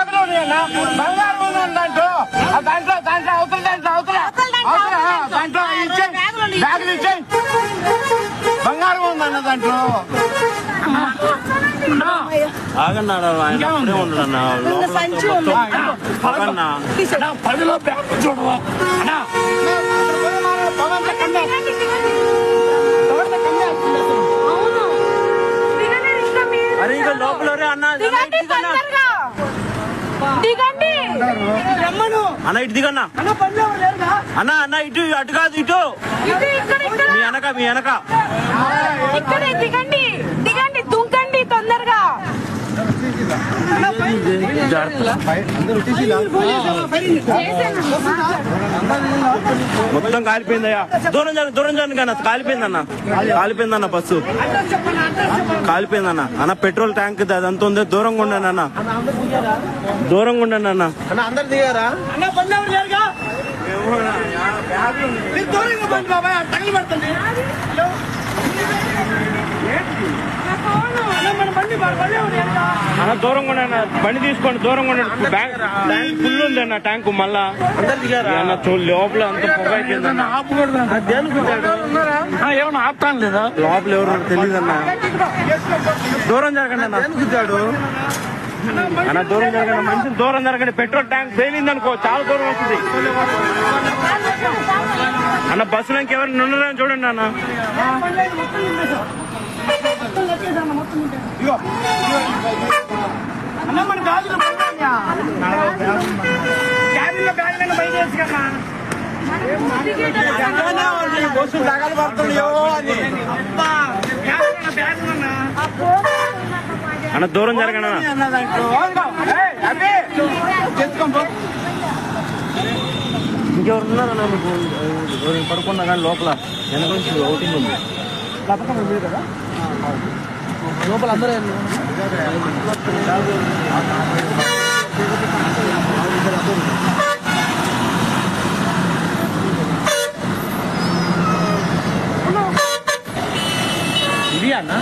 బ్యాగులు ఉన్నాయన్నా, బంగారం ఉందని దాంట్లో దాంట్లో దాంట్లో అవతల దాంట్లో అవతల అవతల దాంట్లో బ్యాగులు ఇచ్చాయి, బంగారం ఉందన్న దాంట్లో. ఆగన్నాడు ఆయన అప్పుడే ఉండడన్నా పదిలో బ్యాగ్ చూడవా అరే ఇక లోపల అన్న అన్న ఇటు దిగన్నా అన్న అన్న ఇటు అటు కాదు ఇటు మీ వెనక మీ వెనక దిగండి దిగండి దుంకండి తొందరగా. మొత్తం కాలిపోయిందయ్యా, దూరం జరగండి కన్నా కాలిపోయిందన్న, కాలిపోయిందన్న బస్సు కాలిపోయిందన్న. అన్న పెట్రోల్ ట్యాంక్ అదంతా ఉంది, దూరంగా ఉండండి అన్న, దూరంగా ఉండండి అన్న. అందరు దిగారా అన్న దూరంగా ఉండండి, బండి తీసుకోండి దూరంగా ఉండండి. ట్యాంక్ ఫుల్ ఉంది అన్న, ట్యాంక్ మళ్ళా అందరు దిగారా అన్న, లోపల అంత పొగ అయిపోయిందన్న. ఏమన్నా ఆపుతాను లేదా లోపల ఎవరు తెలియదు అన్న, దూరం జరగండి అన్న. అన్న దూరం జరగండి, మంచి దూరం జరగండి. పెట్రోల్ ట్యాంక్ పేలింది అనుకో, చాలా దూరం వస్తుంది అన్న. బస్సులో ఇంకెవరు ఉన్నారని చూడండి అన్న. మన గాజులు బస్సు తగలు పడుతున్నాయో అని అన్న దూరం జరగండి అన్న. ఇంకెవరు ఉన్నారన్న మీకు పడుకున్నా కానీ లోపల వెనక నుంచి ఓటింగ్ ఉంది కదా లోపల అందరూ ఇది అన్న